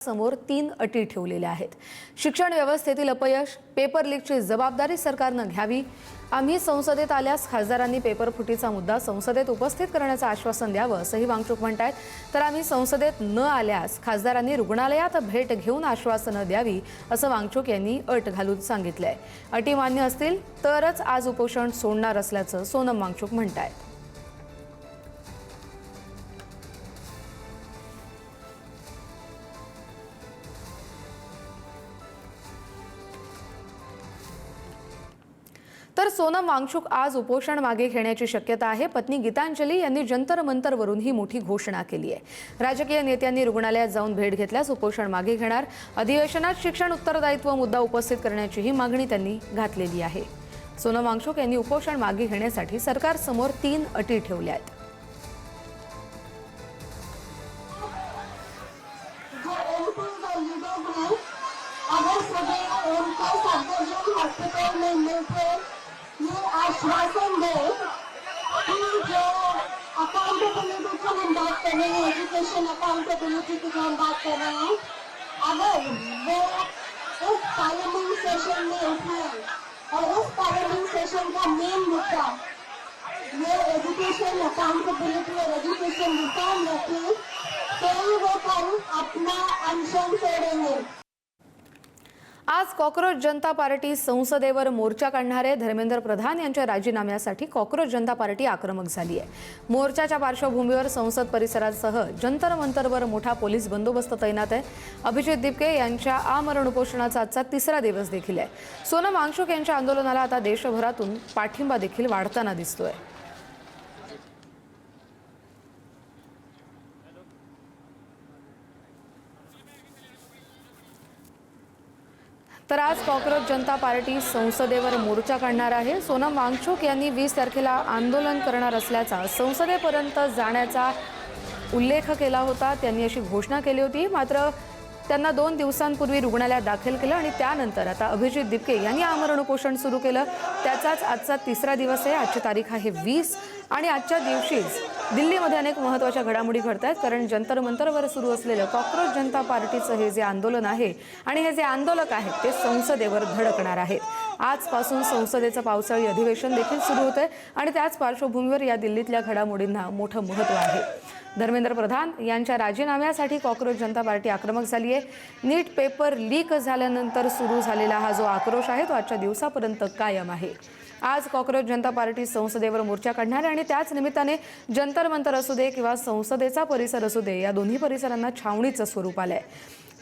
समोर 3 अटी ठेवलेल्या आहेत। शिक्षण व्यवस्थेतील अपयश, पेपर लीकची जबाबदारी सरकारने घ्यावी, आम्ही संसदेत आल्यास खासदारांनी पेपर फुटीचा मुद्दा संसदेत उपस्थित करण्याचं आश्वासन द्यावं असंही वांगचूक म्हणतात। तर आम्ही संसदेत न आल्यास खासदारांनी रुग्णालयात भेट घेऊन आश्वासनं द्यावी असं वांगचूक यांनी अट घालून सांगितलंय। अटी मान्य असतील तरच आज उपोषण सोडणार असल्याचं सोनम वांगचूक म्हणतात। तर सोनम वांगचूक आज उपोषण मागे घेण्याची शक्यता आहे। पत्नी गीतांजली यांनी जंतर मंतरवरून ही मोठी घोषणा केली आहे। राजकीय नेत्यांनी रुग्णालयात जाऊन भेट घेतल्यास उपोषण मागे घेणार। अधिवेशनात शिक्षण उत्तरदायित्व मुद्दा उपस्थित करण्याचीही मागणी त्यांनी घातलेली आहे। सोनम वांगचूक यांनी उपोषण मागे घेण्यासाठी सरकारसमोर 3 अटी ठेवल्या आहेत। ये आश्वासन दे कि जो अकाउंटेबिलिटी की हम बात कर रहे हैं, एजुकेशन अकाउंटेबिलिटी की हम बात कर रहे हैं, अगर वो इस पार्लियामेंट सेशन में उठाए और इस पार्लियामेंट सेशन का मेन मुद्दा ये एजुकेशन अकाउंटेबिलिटी और एजुकेशन रिफॉर्म रखे तो वो कल अपना अनशन छोड़ेंगे। आज कॉकरोच जनता पार्टी संसदेवर मोर्चा काढणार आहे। धर्मेंद्र प्रधान यांच्या राजीनाम्यासाठी कॉकरोच जनता पार्टी आक्रमक झाली आहे। मोर्चाच्या पार्श्वभूमीवर संसद परिसरासह जंतर मंतरवर मोठा पोलीस बंदोबस्त तैनात आहे। अभिजित दिपके यांच्या आमरण उपोषणाचा आजचा 3रा दिवस देखील आहे। सोनम वांगचूक यांच्या आंदोलनाला आता देशभरातून पाठिंबा देखील वाढताना दिसतोय। तर आज कॉकरोच जनता पार्टी संसदेवर मोर्चा काढणार आहे। सोनम वांगचूक यांनी 20 तारखेला आंदोलन करणार असल्याचा संसदेपर्यंत जाण्याचा उल्लेख केला होता। त्यांनी अशी घोषणा केली होती, मात्र त्यांना 2 दिवसांपूर्वी रुग्णालयात दाखल केलं आणि त्यानंतर आता अभिजित दिपके यांनी आमरण उपोषण सुरू केलं। त्याचाच आजचा 3रा दिवस आहे। आजची तारीख आहे 20 आणि आजच्या दिवशीच दिल्लीमध्ये अनेक महत्त्वाच्या घडामोडी घडत आहेत, कारण जंतर मंतरवर सुरू असलेलं कॉकरोच जनता पार्टीचं हे जे आंदोलन आहे आणि हे जे आंदोलक आहेत ते संसदेवर धडकणार आहेत। आजपासून संसदेचं पावसाळी अधिवेशन देखील सुरू होतंय आणि त्याच पार्श्वभूमीवर या दिल्लीतल्या घडामोडींना मोठं महत्त्व आहे। धर्मेंद्र प्रधान यांच्या राजीनाम्यासाठी कॉकरोच जनता पार्टी आक्रमक झाली आहे। नीट पेपर लीक झाल्यानंतर सुरू झालेला हा जो आक्रोश आहे तो आजच्या दिवसापर्यंत कायम आहे। आज कॉकरोच जनता पार्टी संसदेवर मोर्चा काढणार आहे आणि त्याच निमित्ताने जंतर मंतर असू दे किंवा संसदेचा परिसर असू दे या दोन्ही परिसरांना छावणीचं स्वरूप आलंय।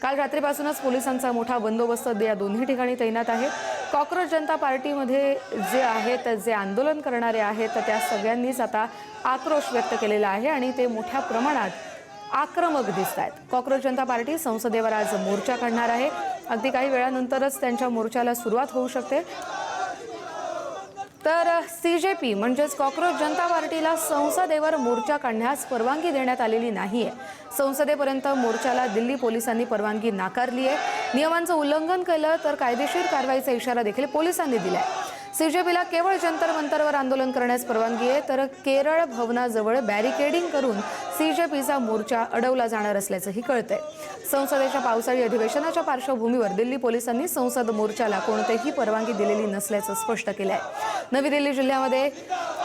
काल रात्रीपासूनच पोलिसांचा मोठा बंदोबस्त या दोन्ही ठिकाणी तैनात आहे। कॉकरोच जनता पार्टीमध्ये जे आहेत जे आंदोलन करणारे आहेत त्या सगळ्यांनीच आता आक्रोश व्यक्त केलेला आहे आणि ते मोठ्या प्रमाणात आक्रमक दिसत आहेत। कॉकरोच जनता पार्टी संसदेवर आज मोर्चा काढणार आहे। अगदी काही वेळानंतरच त्यांच्या मोर्चाला सुरुवात होऊ शकते। तर सीजेपी म्हणजेच कॉकरोच जनता पार्टीला संसदेवर मोर्चा काढण्यास परवानगी देण्यात आलेली नाहीये। संसदेपर्यंत मोर्चाला दिल्ली पोलिसांनी परवानगी नाकारली आहे। नियमांचं उल्लंघन केलं तर कायदेशीर कारवाईचा इशारा देखील पोलिसांनी दिलाय। सीजेपीला केवळ जंतर मंतरवर आंदोलन करण्यास परवानगी आहे, तर केरळ भवनाजवळ बॅरिकेडिंग करून सीजेपीचा मोर्चा अडवला जाणार असल्याचंही कळतंय। संसदेच्या पावसाळी अधिवेशनाच्या पार्श्वभूमीवर दिल्ली पोलिसांनी संसद मोर्चाला कोणतीही परवानगी दिलेली नसल्याचं स्पष्ट केलं आहे। नवी दिल्ली जिल्ह्यामध्ये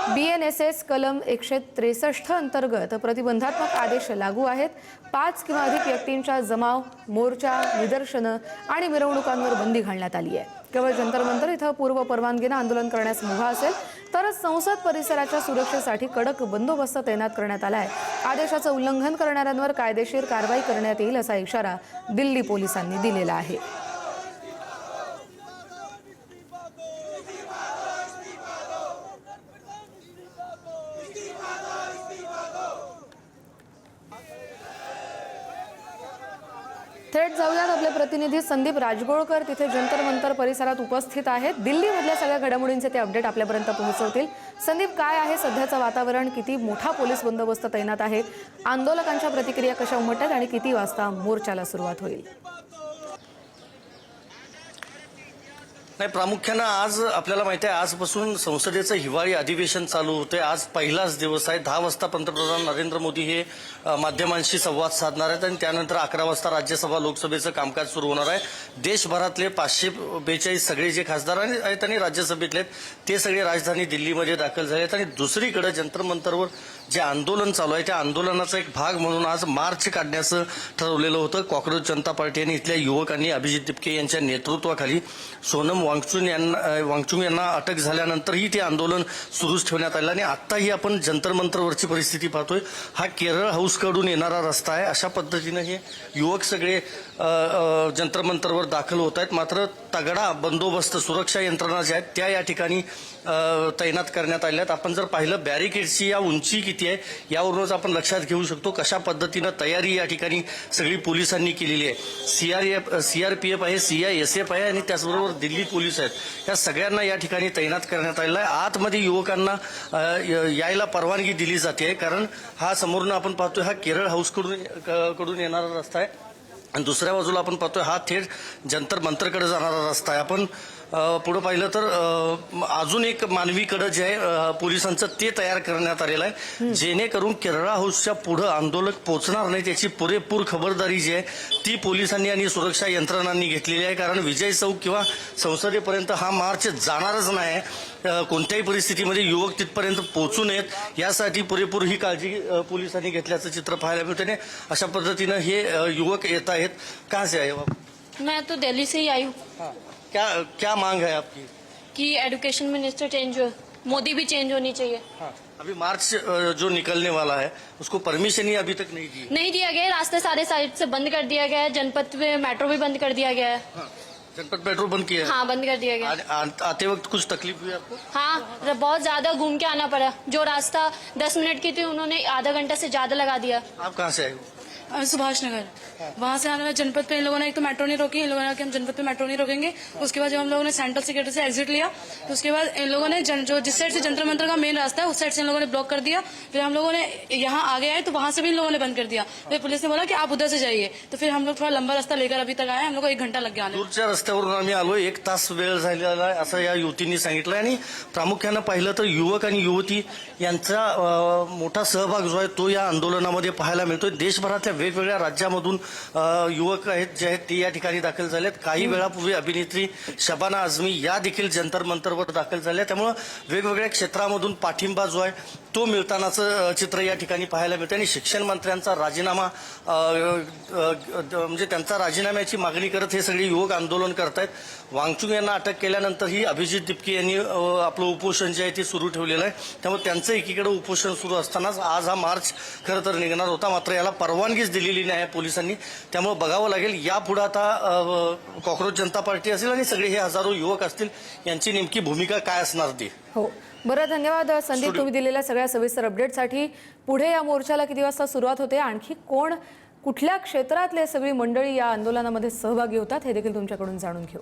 BNSS कलम 163 अंतर्गत प्रतिबंधात्मक आदेश लागू आहेत। 5 किंवा अधिक व्यक्तींच्या जमाव, मोर्चा, निदर्शनं आणि मिरवणुकांवर बंदी घालण्यात आली आहे। केवळ जंतर मंतर इथं पूर्व परवानगीनं आंदोलन करण्यास मुभा असेल तरच संसद परिसराच्या सुरक्षेसाठी कडक बंदोबस्त तैनात करण्यात आला आहे। आदेशाचं उल्लंघन करणाऱ्यांवर कायदेशीर कारवाई करण्यात येईल असा इशारा दिल्ली पोलिसांनी दिलेला आहे। थेट जाऊयात आपले प्रतिनिधी संदीप राजगोळकर तिथे जंतर मंतर परिसरात उपस्थित आहेत। दिल्लीमधल्या सगळ्या घडामोडींचे ते अपडेट आपल्यापर्यंत पोहोचवतील। संदीप, काय आहे सध्याचं वातावरण? किती मोठा पोलीस बंदोबस्त तैनात आहे? आंदोलकांच्या प्रतिक्रिया कशा उमटतात आणि किती वाजता मोर्चाला सुरुवात होईल? नाही, प्रामुख्यानं आज आपल्याला माहिती आहे आजपासून संसदेचं हिवाळी अधिवेशन चालू होते. आज पहिलाच दिवस आहे. 10 वाजता पंतप्रधान नरेंद्र मोदी हे माध्यमांशी संवाद साधणार आहेत आणि त्यानंतर 11 वाजता राज्यसभा लोकसभेचं कामकाज सुरू होणार आहे. देशभरातले 542 सगळे जे खासदार आहेत आणि राज्यसभेतले ते सगळे राजधानी दिल्लीमध्ये दाखल झाले आहेत आणि दुसरीकडे जंतर मंतरवर जे आंदोलन चालू आहे त्या आंदोलनाचा एक भाग म्हणून आज मार्च काढण्याचं ठरवलेलं होतं. कॉक्रोच जनता पार्टी आणि इथल्या युवकांनी अभिजित दिपके यांच्या नेतृत्वाखाली सोनम वांगचुक यांना अटक झाल्यानंतरही ते आंदोलन सुरूच ठेवण्यात आलं आणि आत्ताही आपण जंतर मंतरवरची परिस्थिती पाहतोय. हा केरळ हाऊसकडून येणारा रस्ता आहे. अशा पद्धतीनं हे युवक सगळे जंतर मंतरवर दाखल होत आहेत. मात्र तगडा बंदोबस्त सुरक्षा यंत्रणा ज्या आहेत त्या या ठिकाणी तैनात करण्यात आल्या आहेत. आपण जर पाहिलं बॅरिकेडची या उंची किती आहे यावरूनच आपण लक्षात घेऊ शकतो कशा पद्धतीनं तयारी या ठिकाणी सगळी पोलिसांनी केलेली आहे. सीआरपीएफ आहे, CISF आहे आणि त्याचबरोबर दिल्ली पोलीस आहेत. या सगळ्यांना या ठिकाणी तैनात करण्यात आलेला आहे. आतमध्ये युवकांना यायला परवानगी दिली जाते कारण हा समोरनं आपण पाहतोय हा केरळ हाऊसकडून येणारा रस्ता आहे आणि दुसऱ्या बाजूला आपण पाहतोय हा थेट जंतर मंतरकडे जाणारा रस्ता आहे. आपण पुढे पाहिलं तर अजून एक मानवी कड जे आहे पोलिसांचं ते तयार करण्यात आलेलं आहे जेणेकरून केरळ हाऊसच्या पुढे आंदोलक पोहोचणार नाही त्याची पुरेपूर खबरदारी जी आहे ती पोलिसांनी आणि सुरक्षा यंत्रणांनी घेतलेली आहे. कारण विजय चौक किंवा संसदेपर्यंत हा मार्च जाणारच नाही. कोणत्याही परिस्थितीमध्ये युवक तिथपर्यंत पोहोचू नयेत यासाठी पुरेपूर ही काळजी पोलिसांनी घेतल्याचं चित्र पाहायला मिळतं. अशा पद्धतीनं हे युवक येत आहेत. कहाँ से आए हो आप? मैं तो दिल्ली से ही आई हूँ क्या मांग है आपकी? कि एजुकेशन मिनिस्टर चेंज हो, मोदी भी चेंज होनी चाहिए। अभी मार्च जो निकलने वाला है उसको परमिशन ही अभी तक नहीं दी। नहीं दिया गया है, रास्ते सारे साइड से बंद कर दिया गया है, जनपद में मेट्रो भी बंद कर दिया गया है। जनपद मेट्रो बंद किया है? हाँ, बंद कर दिया गया है। आते वक्त कुछ तकलीफ हुई आपको? हाँ, बहुत ज्यादा घूम के आना पड़ा। जो रास्ता 10 मिनट की थी उन्होंने आधा घंटा से ज्यादा लगा दिया। आप कहाँ से आए हो? सुभाष नगर, वहाँ से आने में जनपद पे इन लोगों ने एक तो मेट्रो नहीं रोकी, इन लोगों ने कि हम जनपद पे मेट्रो नहीं रोकेंगे। उसके बाद जब हम लोगों ने सेंट्रल सिक्योरिटी से एग्जिट लिया तो उसके बाद इन लोगों ने जो जिस साइड से जंतर मंतर का मेन रास्ता है उस साइड से इन लोगों ने ब्लॉक कर दिया। फिर हम लोगों ने यहाँ आगे आए तो वहाँ से भी इन लोगों ने बंद कर दिया। फिर पुलिस ने बोला कि आप उधर से जाइए, तो फिर हम लोग थोड़ा लंबा रास्ता लेकर अभी तक आए। हम लोग को 1 घंटा लग गया आने में। दूरच्या रस्त्यावरून आम्ही आलो, 1 तास वेळ झालेला आहे असं या युवतींनी सांगितलं. आणि प्रामुख्यानं पाहिलं तर युवक आणि युवती यांचा मोठा सहभाग जो आहे तो या आंदोलनामध्ये पाहायला मिळतोय. देशभरातल्या वेगवेगळ्या राज्यामधून युवक आहेत जे आहेत ते या ठिकाणी दाखल झालेत. काही वेळापूर्वी अभिनेत्री शबाना आझमी या देखील जंतर मंतरवर दाखल झाल्या. त्यामुळे वेगवेगळ्या क्षेत्रामधून पाठिंबा जो आहे तो मिळतानाचं चित्र या ठिकाणी पाहायला मिळतं. आणि शिक्षण मंत्र्यांचा राजीनामा म्हणजे त्यांचा राजीनाम्याची मागणी करत हे सगळे युवक आंदोलन करतायत. वांगचुक यांना अटक केल्यानंतर ही अभिजित दिपके यांनी आपलं उपोषण जे आहे ते सुरू ठेवलेलं आहे. त्यामुळे त्यांचं एकीकडे उपोषण सुरू असतानाच आज हा मार्च खरं तर निघणार होता. मात्र याला परवानगीच दिलेली नाही पोलिसांनी. त्यामुळे बघावं लागेल यापुढे आता कॉक्रोच जनता पार्टी असेल आणि सगळे हे हजारो युवक असतील यांची नेमकी भूमिका काय असणार ती. हो, बरं, धन्यवाद संदीप तुम्ही दिलेल्या सगळ्या सविस्तर अपडेटसाठी. पुढे या मोर्चाला किती वाजता सुरुवात होते, आणखी कोण कुठल्या क्षेत्रातले सगळी मंडळी या आंदोलनामध्ये सहभागी होतात हे देखील तुमच्याकडून जाणून घेऊ.